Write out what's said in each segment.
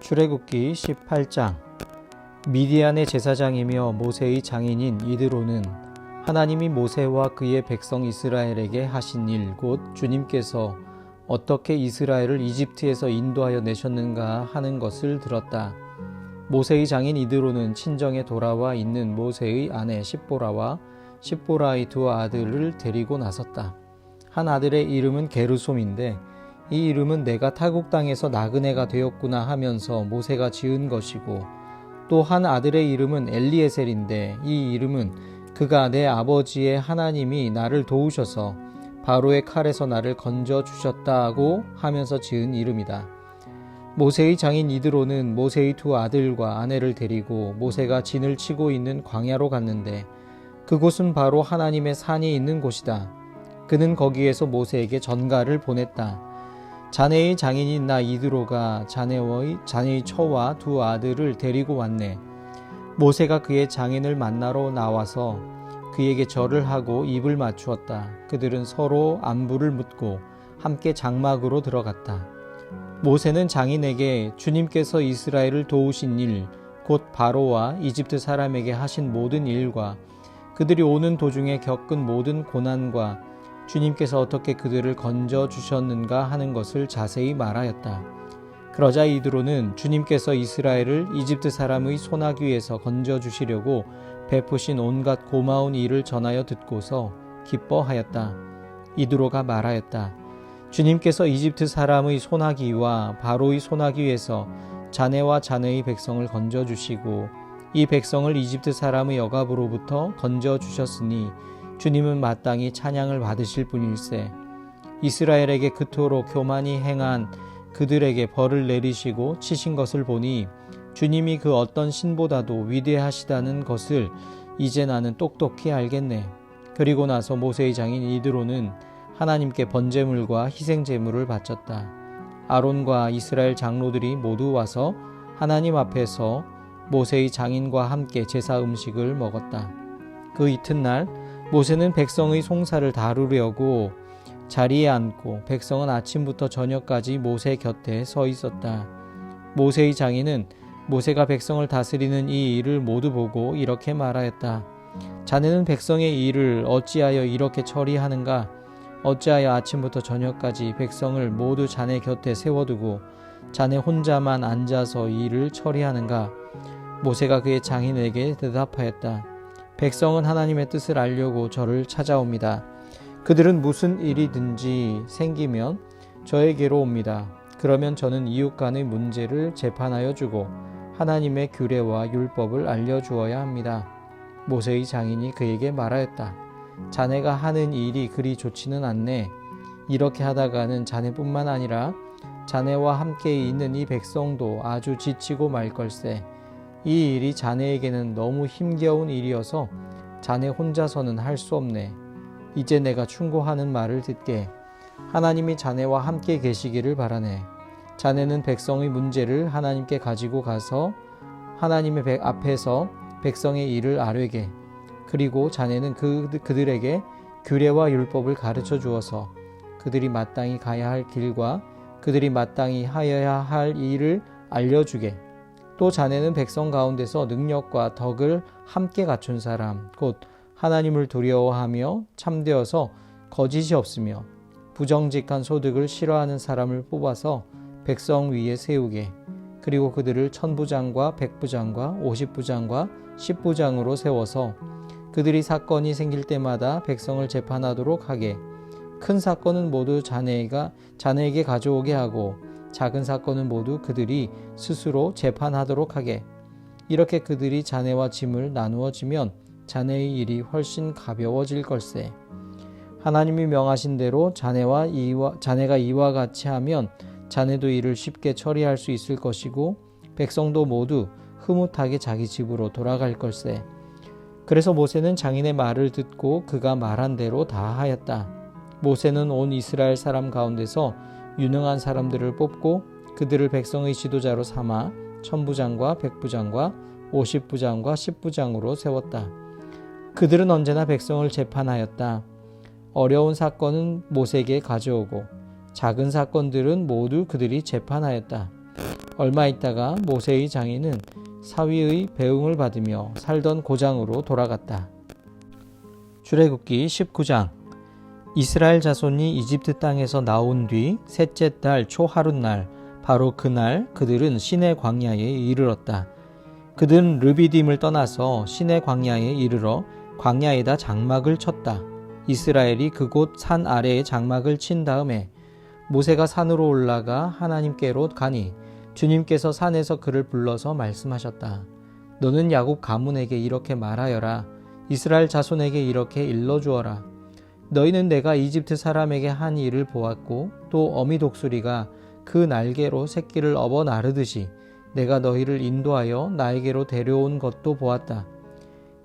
출애굽기 18장. 미디안의 제사장이며 모세의 장인인 이드로는 하나님이 모세와 그의 백성 이스라엘에게 하신 일, 곧 주님께서 어떻게 이스라엘을 이집트에서 인도하여 내셨는가 하는 것을 들었다. 모세의 장인 이드로는 친정에 돌아와 있는 모세의 아내 십보라와 십보라의 두 아들을 데리고 나섰다. 한 아들의 이름은 게르솜인데 이 이름은 내가 타국 땅에서 나그네가 되었구나 하면서 모세가 지은 것이고, 또 한 아들의 이름은 엘리에셀인데 이 이름은 그가 내 아버지의 하나님이 나를 도우셔서 바로의 칼에서 나를 건져 주셨다고 하면서 지은 이름이다. 모세의 장인 이드로는 모세의 두 아들과 아내를 데리고 모세가 진을 치고 있는 광야로 갔는데 그곳은 바로 하나님의 산이 있는 곳이다. 그는 거기에서 모세에게 전가를 보냈다. 자네의 장인인 나 이드로가 자네의 처와 두 아들을 데리고 왔네. 모세가 그의 장인을 만나러 나와서 그에게 절을 하고 입을 맞추었다. 그들은 서로 안부를 묻고 함께 장막으로 들어갔다. 모세는 장인에게 주님께서 이스라엘을 도우신 일, 곧 바로와 이집트 사람에게 하신 모든 일과 그들이 오는 도중에 겪은 모든 고난과 주님께서 어떻게 그들을 건져 주셨는가 하는 것을 자세히 말하였다. 그러자 이드로는 주님께서 이스라엘을 이집트 사람의 손아귀에서 건져 주시려고 베푸신 온갖 고마운 일을 전하여 듣고서 기뻐하였다. 이드로가 말하였다. 주님께서 이집트 사람의 손아귀와 바로의 손아귀에서 자네와 자네의 백성을 건져 주시고 이 백성을 이집트 사람의 억압으로부터 건져 주셨으니 주님은 마땅히 찬양을 받으실 분일세. 이스라엘에게 그토록 교만히 행한 그들에게 벌을 내리시고 치신 것을 보니 주님이 그 어떤 신보다도 위대하시다는 것을 이제 나는 똑똑히 알겠네. 그리고 나서 모세의 장인 이드로는 하나님께 번제물과 희생제물을 바쳤다. 아론과 이스라엘 장로들이 모두 와서 하나님 앞에서 모세의 장인과 함께 제사 음식을 먹었다. 그 이튿날 모세는 백성의 송사를 다루려고 자리에 앉고 백성은 아침부터 저녁까지 모세 곁에 서 있었다. 모세의 장인은 모세가 백성을 다스리는 이 일을 모두 보고 이렇게 말하였다. 자네는 백성의 일을 어찌하여 이렇게 처리하는가? 어찌하여 아침부터 저녁까지 백성을 모두 자네 곁에 세워두고 자네 혼자만 앉아서 일을 처리하는가? 모세가 그의 장인에게 대답하였다. 백성은 하나님의 뜻을 알려고 저를 찾아옵니다. 그들은 무슨 일이든지 생기면 저에게로 옵니다. 그러면 저는 이웃 간의 문제를 재판하여 주고 하나님의 규례와 율법을 알려주어야 합니다. 모세의 장인이 그에게 말하였다. 자네가 하는 일이 그리 좋지는 않네. 이렇게 하다가는 자네뿐만 아니라 자네와 함께 있는 이 백성도 아주 지치고 말 걸세. 이 일이 자네에게는 너무 힘겨운 일이어서 자네 혼자서는 할 수 없네. 이제 내가 충고하는 말을 듣게. 하나님이 자네와 함께 계시기를 바라네. 자네는 백성의 문제를 하나님께 가지고 가서 하나님의 앞에서 백성의 일을 아뢰게. 그리고 자네는 그들에게 규례와 율법을 가르쳐 주어서 그들이 마땅히 가야 할 길과 그들이 마땅히 하여야 할 일을 알려주게. 또 자네는 백성 가운데서 능력과 덕을 함께 갖춘 사람, 곧 하나님을 두려워하며 참되어서 거짓이 없으며 부정직한 소득을 싫어하는 사람을 뽑아서 백성 위에 세우게. 그리고 그들을 천부장과 백부장과 50부장과 10부장으로 세워서 그들이 사건이 생길 때마다 백성을 재판하도록 하게. 큰 사건은 모두 자네에게 가져오게 하고 작은 사건은 모두 그들이 스스로 재판하도록 하게. 이렇게 그들이 자네와 짐을 나누어지면 자네의 일이 훨씬 가벼워질 걸세. 하나님이 명하신 대로 자네가 이와 같이 하면 자네도 일을 쉽게 처리할 수 있을 것이고 백성도 모두 흐뭇하게 자기 집으로 돌아갈 걸세. 그래서 모세는 장인의 말을 듣고 그가 말한 대로 다 하였다. 모세는 온 이스라엘 사람 가운데서 유능한 사람들을 뽑고 그들을 백성의 지도자로 삼아 천부장과 백부장과 50부장과 10부장으로 세웠다. 그들은 언제나 백성을 재판하였다. 어려운 사건은 모세에게 가져오고 작은 사건들은 모두 그들이 재판하였다. 얼마 있다가 모세의 장인은 사위의 배웅을 받으며 살던 고장으로 돌아갔다. 출애굽기 19장. 이스라엘 자손이 이집트 땅에서 나온 뒤 셋째 달 초하룻날 바로 그날 그들은 시내 광야에 이르렀다. 그들은 르비딤을 떠나서 시내 광야에 이르러 광야에다 장막을 쳤다. 이스라엘이 그곳 산 아래에 장막을 친 다음에 모세가 산으로 올라가 하나님께로 가니 주님께서 산에서 그를 불러서 말씀하셨다. 너는 야곱 가문에게 이렇게 말하여라. 이스라엘 자손에게 이렇게 일러주어라. 너희는 내가 이집트 사람에게 한 일을 보았고 또 어미 독수리가 그 날개로 새끼를 업어 나르듯이 내가 너희를 인도하여 나에게로 데려온 것도 보았다.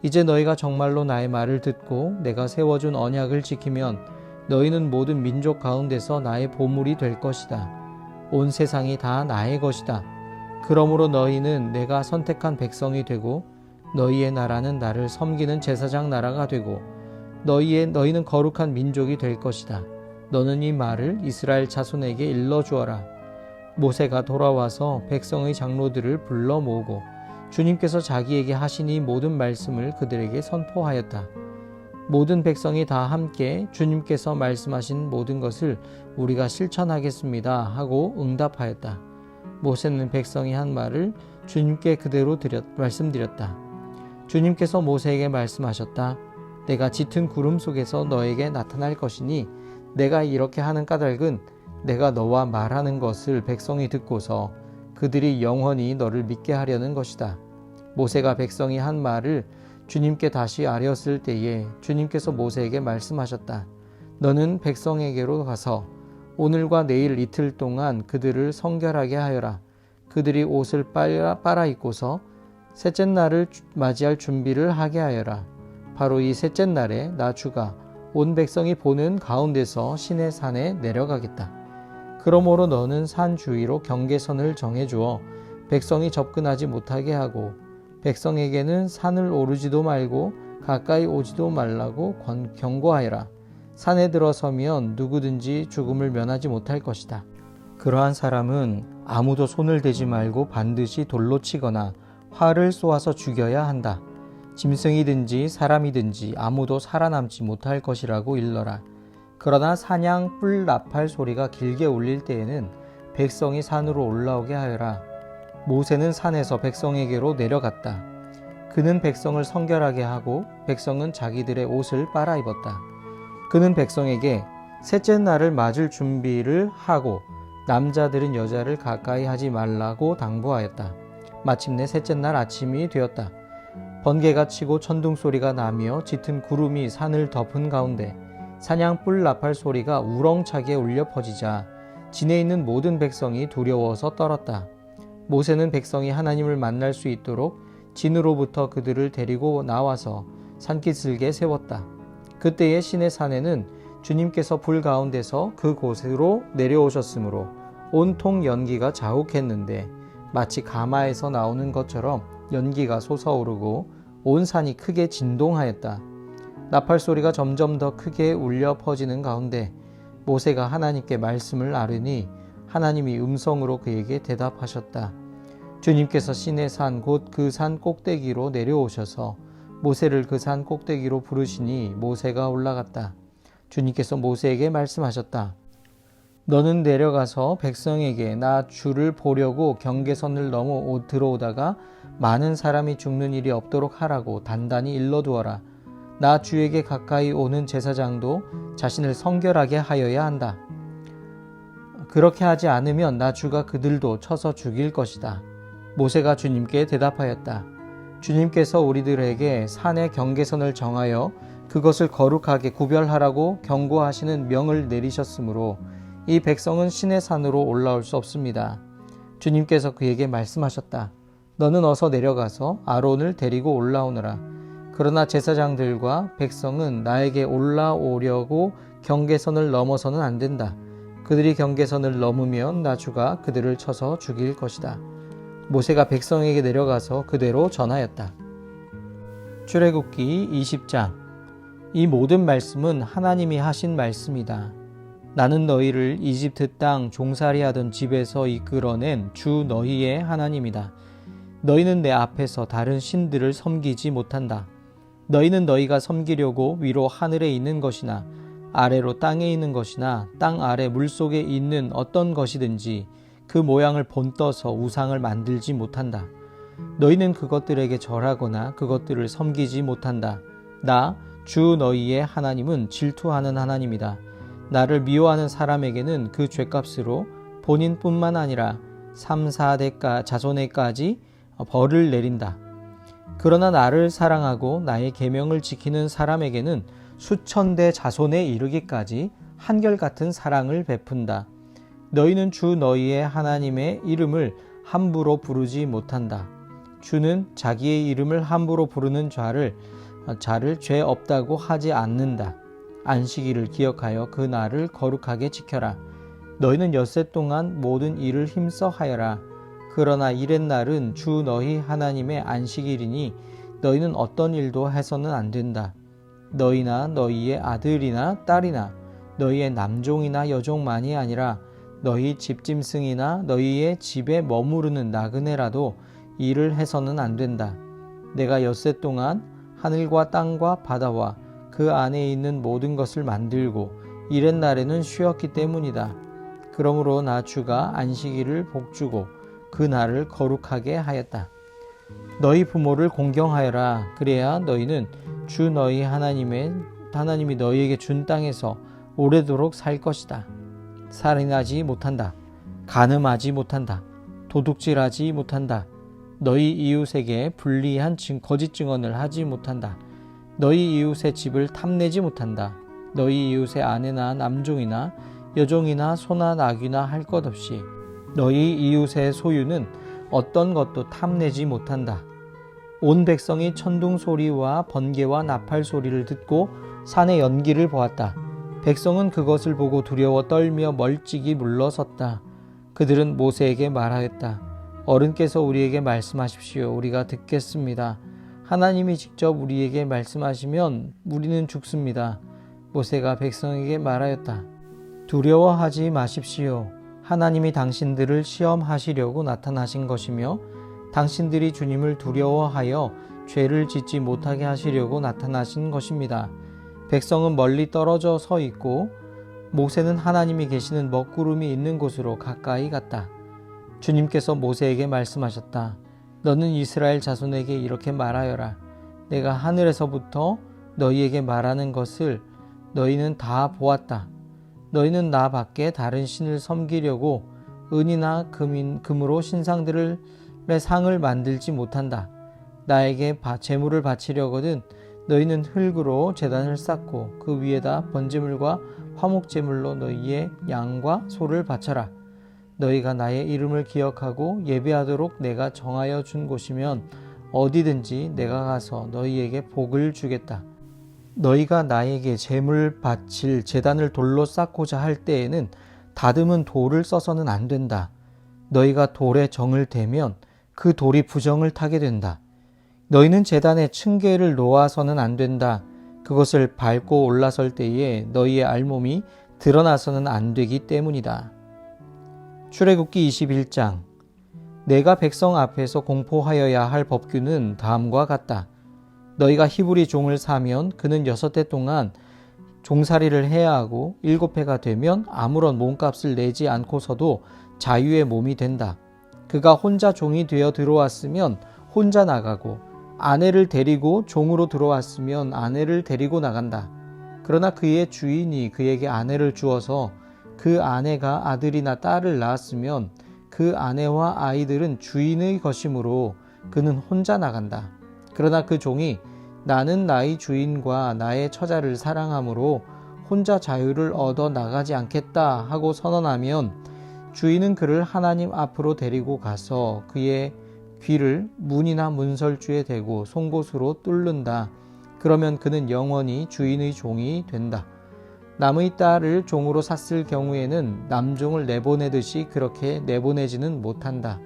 이제 너희가 정말로 나의 말을 듣고 내가 세워준 언약을 지키면 너희는 모든 민족 가운데서 나의 보물이 될 것이다. 온 세상이 다 나의 것이다. 그러므로 너희는 내가 선택한 백성이 되고 너희의 나라는 나를 섬기는 제사장 나라가 되고 너희는 거룩한 민족이 될 것이다. 너는 이 말을 이스라엘 자손에게 일러주어라. 모세가 돌아와서 백성의 장로들을 불러 모으고 주님께서 자기에게 하신 이 모든 말씀을 그들에게 선포하였다. 모든 백성이 다 함께 주님께서 말씀하신 모든 것을 우리가 실천하겠습니다 하고 응답하였다. 모세는 백성이 한 말을 주님께 그대로 말씀드렸다. 주님께서 모세에게 말씀하셨다. 내가 짙은 구름 속에서 너에게 나타날 것이니 내가 이렇게 하는 까닭은 내가 너와 말하는 것을 백성이 듣고서 그들이 영원히 너를 믿게 하려는 것이다. 모세가 백성이 한 말을 주님께 다시 아뢰었을 때에 주님께서 모세에게 말씀하셨다. 너는 백성에게로 가서 오늘과 내일 이틀 동안 그들을 성결하게 하여라. 그들이 옷을 빨아 입고서 셋째 날을 맞이할 준비를 하게 하여라. 바로 이 셋째 날에 나 주가 온 백성이 보는 가운데서 시내 산에 내려가겠다. 그러므로 너는 산 주위로 경계선을 정해주어 백성이 접근하지 못하게 하고 백성에게는 산을 오르지도 말고 가까이 오지도 말라고 경고하여라. 산에 들어서면 누구든지 죽음을 면하지 못할 것이다. 그러한 사람은 아무도 손을 대지 말고 반드시 돌로 치거나 활을 쏘아서 죽여야 한다. 짐승이든지 사람이든지 아무도 살아남지 못할 것이라고 일러라. 그러나 사냥 뿔 나팔 소리가 길게 울릴 때에는 백성이 산으로 올라오게 하여라. 모세는 산에서 백성에게로 내려갔다. 그는 백성을 성결하게 하고 백성은 자기들의 옷을 빨아 입었다. 그는 백성에게 셋째 날을 맞을 준비를 하고 남자들은 여자를 가까이 하지 말라고 당부하였다. 마침내 셋째 날 아침이 되었다. 번개가 치고 천둥 소리가 나며 짙은 구름이 산을 덮은 가운데 사냥 뿔 나팔 소리가 우렁차게 울려 퍼지자 진에 있는 모든 백성이 두려워서 떨었다. 모세는 백성이 하나님을 만날 수 있도록 진으로부터 그들을 데리고 나와서 산기슭에 세웠다. 그때의 시내 산에는 주님께서 불 가운데서 그곳으로 내려오셨으므로 온통 연기가 자욱했는데 마치 가마에서 나오는 것처럼 연기가 솟아오르고 온 산이 크게 진동하였다. 나팔 소리가 점점 더 크게 울려 퍼지는 가운데 모세가 하나님께 말씀을 아뢰니 하나님이 음성으로 그에게 대답하셨다. 주님께서 시내 산 곧 그 산 꼭대기로 내려오셔서 모세를 그 산 꼭대기로 부르시니 모세가 올라갔다. 주님께서 모세에게 말씀하셨다. 너는 내려가서 백성에게 나 주를 보려고 경계선을 넘어 들어오다가 많은 사람이 죽는 일이 없도록 하라고 단단히 일러두어라. 나 주에게 가까이 오는 제사장도 자신을 성결하게 하여야 한다. 그렇게 하지 않으면 나 주가 그들도 쳐서 죽일 것이다. 모세가 주님께 대답하였다. 주님께서 우리들에게 산의 경계선을 정하여 그것을 거룩하게 구별하라고 경고하시는 명을 내리셨으므로 이 백성은 시내 산으로 올라올 수 없습니다. 주님께서 그에게 말씀하셨다. 너는 어서 내려가서 아론을 데리고 올라오너라. 그러나 제사장들과 백성은 나에게 올라오려고 경계선을 넘어서는 안 된다. 그들이 경계선을 넘으면 나 주가 그들을 쳐서 죽일 것이다. 모세가 백성에게 내려가서 그대로 전하였다. 출애굽기 20장. 이 모든 말씀은 하나님이 하신 말씀이다. 나는 너희를 이집트 땅 종살이하던 집에서 이끌어낸 주 너희의 하나님이다. 너희는 내 앞에서 다른 신들을 섬기지 못한다. 너희는 너희가 섬기려고 위로 하늘에 있는 것이나 아래로 땅에 있는 것이나 땅 아래 물속에 있는 어떤 것이든지 그 모양을 본떠서 우상을 만들지 못한다. 너희는 그것들에게 절하거나 그것들을 섬기지 못한다. 나 주 너희의 하나님은 질투하는 하나님이다. 나를 미워하는 사람에게는 그 죄값으로 본인뿐만 아니라 3, 4대 자손에까지 벌을 내린다. 그러나 나를 사랑하고 나의 계명을 지키는 사람에게는 수천 대 자손에 이르기까지 한결같은 사랑을 베푼다. 너희는 주 너희의 하나님의 이름을 함부로 부르지 못한다. 주는 자기의 이름을 함부로 부르는 자를 죄 없다고 하지 않는다. 안식일을 기억하여 그 날을 거룩하게 지켜라. 너희는 엿새 동안 모든 일을 힘써 하여라. 그러나 이렛날은 주 너희 하나님의 안식일이니 너희는 어떤 일도 해서는 안 된다. 너희나 너희의 아들이나 딸이나 너희의 남종이나 여종만이 아니라 너희 집짐승이나 너희의 집에 머무르는 나그네라도 일을 해서는 안 된다. 내가 엿새 동안 하늘과 땅과 바다와 그 안에 있는 모든 것을 만들고 이렛날에는 쉬었기 때문이다. 그러므로 나 주가 안식일을 복주고 그 날을 거룩하게 하였다. 너희 부모를 공경하여라. 그래야 너희는 주 너희 하나님이 너희에게 준 땅에서 오래도록 살 것이다. 살인하지 못한다. 간음하지 못한다. 도둑질하지 못한다. 너희 이웃에게 불리한 거짓 증언을 하지 못한다. 너희 이웃의 집을 탐내지 못한다. 너희 이웃의 아내나 남종이나 여종이나 소나 나귀나 할 것 없이 너희 이웃의 소유는 어떤 것도 탐내지 못한다. 온 백성이 천둥 소리와 번개와 나팔 소리를 듣고 산의 연기를 보았다. 백성은 그것을 보고 두려워 떨며 멀찍이 물러섰다. 그들은 모세에게 말하였다. 어른께서 우리에게 말씀하십시오. 우리가 듣겠습니다. 하나님이 직접 우리에게 말씀하시면 우리는 죽습니다. 모세가 백성에게 말하였다. 두려워하지 마십시오. 하나님이 당신들을 시험하시려고 나타나신 것이며 당신들이 주님을 두려워하여 죄를 짓지 못하게 하시려고 나타나신 것입니다. 백성은 멀리 떨어져 서 있고 모세는 하나님이 계시는 먹구름이 있는 곳으로 가까이 갔다. 주님께서 모세에게 말씀하셨다. 너는 이스라엘 자손에게 이렇게 말하여라. 내가 하늘에서부터 너희에게 말하는 것을 너희는 다 보았다. 너희는 나 밖에 다른 신을 섬기려고 은이나 금으로 신상들의 상을 만들지 못한다. 나에게 제물을 바치려거든 너희는 흙으로 제단을 쌓고 그 위에다 번제물과 화목제물로 너희의 양과 소를 바쳐라. 너희가 나의 이름을 기억하고 예배하도록 내가 정하여 준 곳이면 어디든지 내가 가서 너희에게 복을 주겠다. 너희가 나에게 제물 바칠 제단을 돌로 쌓고자 할 때에는 다듬은 돌을 써서는 안 된다. 너희가 돌에 정을 대면 그 돌이 부정을 타게 된다. 너희는 제단에 층계를 놓아서는 안 된다. 그것을 밟고 올라설 때에 너희의 알몸이 드러나서는 안 되기 때문이다. 출애굽기 21장. 내가 백성 앞에서 공포하여야 할 법규는 다음과 같다. 너희가 히브리 종을 사면 그는 6해 동안 종살이를 해야 하고 7해가 되면 아무런 몸값을 내지 않고서도 자유의 몸이 된다. 그가 혼자 종이 되어 들어왔으면 혼자 나가고 아내를 데리고 종으로 들어왔으면 아내를 데리고 나간다. 그러나 그의 주인이 그에게 아내를 주어서 그 아내가 아들이나 딸을 낳았으면 그 아내와 아이들은 주인의 것이므로 그는 혼자 나간다. 그러나 그 종이 나는 나의 주인과 나의 처자를 사랑하므로 혼자 자유를 얻어 나가지 않겠다 하고 선언하면 주인은 그를 하나님 앞으로 데리고 가서 그의 귀를 문이나 문설주에 대고 송곳으로 뚫는다. 그러면 그는 영원히 주인의 종이 된다. 남의 딸을 종으로 샀을 경우에는 남종을 내보내듯이 그렇게 내보내지는 못한다.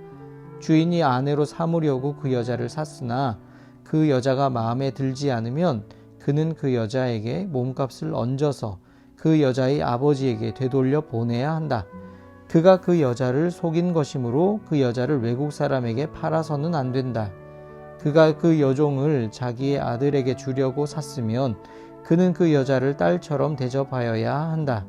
주인이 아내로 삼으려고 그 여자를 샀으나 그 여자가 마음에 들지 않으면 그는 그 여자에게 몸값을 얹어서 그 여자의 아버지에게 되돌려 보내야 한다. 그가 그 여자를 속인 것이므로 그 여자를 외국 사람에게 팔아서는 안 된다. 그가 그 여종을 자기의 아들에게 주려고 샀으면 그는 그 여자를 딸처럼 대접하여야 한다.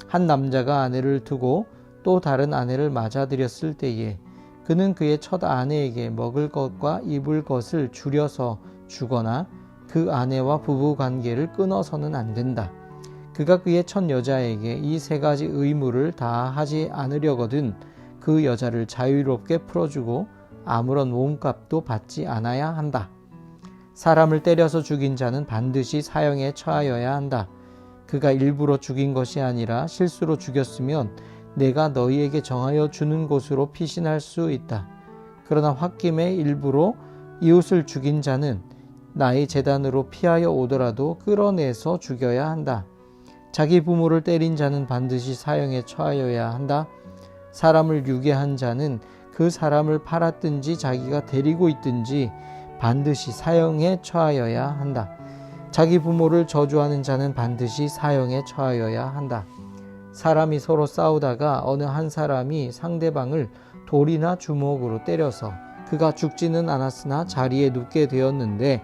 한 남자가 아내를 두고 또 다른 아내를 맞아들였을 때에 그는 그의 첫 아내에게 먹을 것과 입을 것을 줄여서 주거나 그 아내와 부부 관계를 끊어서는 안 된다. 그가 그의 첫 여자에게 이 세 가지 의무를 다 하지 않으려거든 그 여자를 자유롭게 풀어주고 아무런 몸값도 받지 않아야 한다. 사람을 때려서 죽인 자는 반드시 사형에 처하여야 한다. 그가 일부러 죽인 것이 아니라 실수로 죽였으면 내가 너희에게 정하여 주는 곳으로 피신할 수 있다. 그러나 홧김에 일부러 이웃을 죽인 자는 나의 제단으로 피하여 오더라도 끌어내서 죽여야 한다. 자기 부모를 때린 자는 반드시 사형에 처하여야 한다. 사람을 유괴한 자는 그 사람을 팔았든지 자기가 데리고 있든지 반드시 사형에 처하여야 한다. 자기 부모를 저주하는 자는 반드시 사형에 처하여야 한다. 사람이 서로 싸우다가 어느 한 사람이 상대방을 돌이나 주먹으로 때려서 그가 죽지는 않았으나 자리에 눕게 되었는데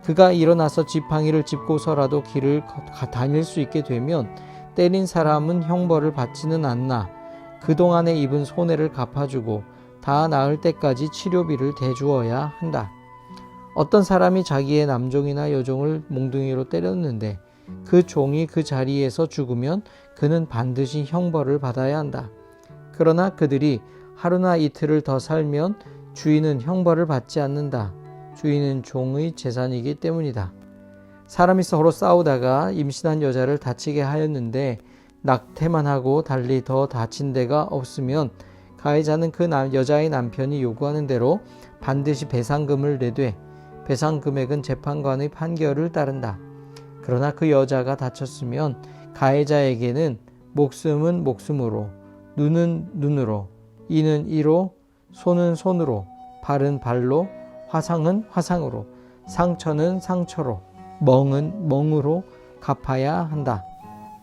그가 일어나서 지팡이를 짚고서라도 길을 다닐 수 있게 되면 때린 사람은 형벌을 받지는 않나 그동안에 입은 손해를 갚아주고 다 나을 때까지 치료비를 대주어야 한다. 어떤 사람이 자기의 남종이나 여종을 몽둥이로 때렸는데 그 종이 그 자리에서 죽으면 그는 반드시 형벌을 받아야 한다. 그러나 그들이 하루나 이틀을 더 살면 주인은 형벌을 받지 않는다. 주인은 종의 재산이기 때문이다. 사람이 서로 싸우다가 임신한 여자를 다치게 하였는데 낙태만 하고 달리 더 다친 데가 없으면 가해자는 그 여자의 남편이 요구하는 대로 반드시 배상금을 내되 배상 금액은 재판관의 판결을 따른다. 그러나 그 여자가 다쳤으면 가해자에게는 목숨은 목숨으로, 눈은 눈으로, 이는 이로, 손은 손으로, 발은 발로, 화상은 화상으로, 상처는 상처로, 멍은 멍으로 갚아야 한다.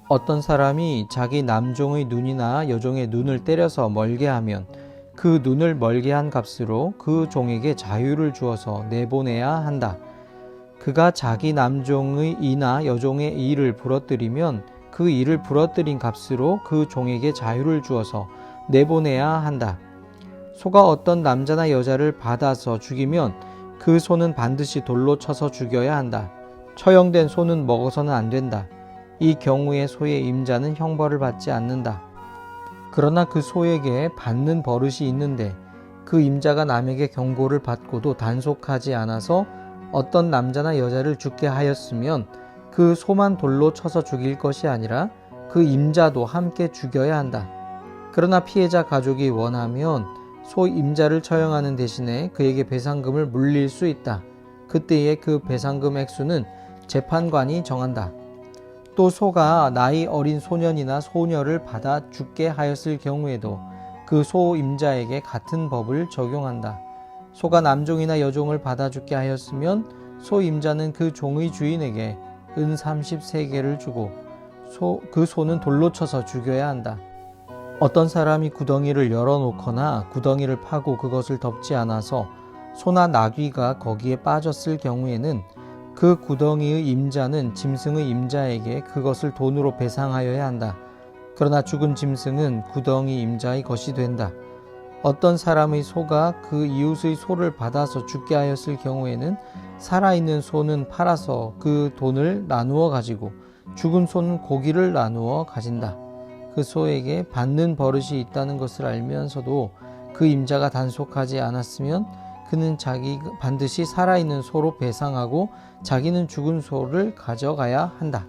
어떤 사람이 자기 남종의 눈이나 여종의 눈을 때려서 멀게 하면 그 눈을 멀게 한 값으로 그 종에게 자유를 주어서 내보내야 한다. 그가 자기 남종의 이나 여종의 이를 부러뜨리면 그 이를 부러뜨린 값으로 그 종에게 자유를 주어서 내보내야 한다. 소가 어떤 남자나 여자를 받아서 죽이면 그 소는 반드시 돌로 쳐서 죽여야 한다. 처형된 소는 먹어서는 안 된다. 이 경우에 소의 임자는 형벌을 받지 않는다. 그러나 그 소에게 받는 버릇이 있는데 그 임자가 남에게 경고를 받고도 단속하지 않아서 어떤 남자나 여자를 죽게 하였으면 그 소만 돌로 쳐서 죽일 것이 아니라 그 임자도 함께 죽여야 한다. 그러나 피해자 가족이 원하면 소 임자를 처형하는 대신에 그에게 배상금을 물릴 수 있다. 그때의 그 배상금 액수는 재판관이 정한다. 또 소가 나이 어린 소년이나 소녀를 받아 죽게 하였을 경우에도 그 소 임자에게 같은 법을 적용한다. 소가 남종이나 여종을 받아 죽게 하였으면 소 임자는 그 종의 주인에게 은 30세겔을 주고 그 소는 돌로 쳐서 죽여야 한다. 어떤 사람이 구덩이를 열어놓거나 구덩이를 파고 그것을 덮지 않아서 소나 나귀가 거기에 빠졌을 경우에는 그 구덩이의 임자는 짐승의 임자에게 그것을 돈으로 배상하여야 한다. 그러나 죽은 짐승은 구덩이 임자의 것이 된다. 어떤 사람의 소가 그 이웃의 소를 받아서 죽게 하였을 경우에는 살아있는 소는 팔아서 그 돈을 나누어 가지고 죽은 소는 고기를 나누어 가진다. 그 소에게 받는 버릇이 있다는 것을 알면서도 그 임자가 단속하지 않았으면 그는 반드시 살아있는 소로 배상하고 자기는 죽은 소를 가져가야 한다.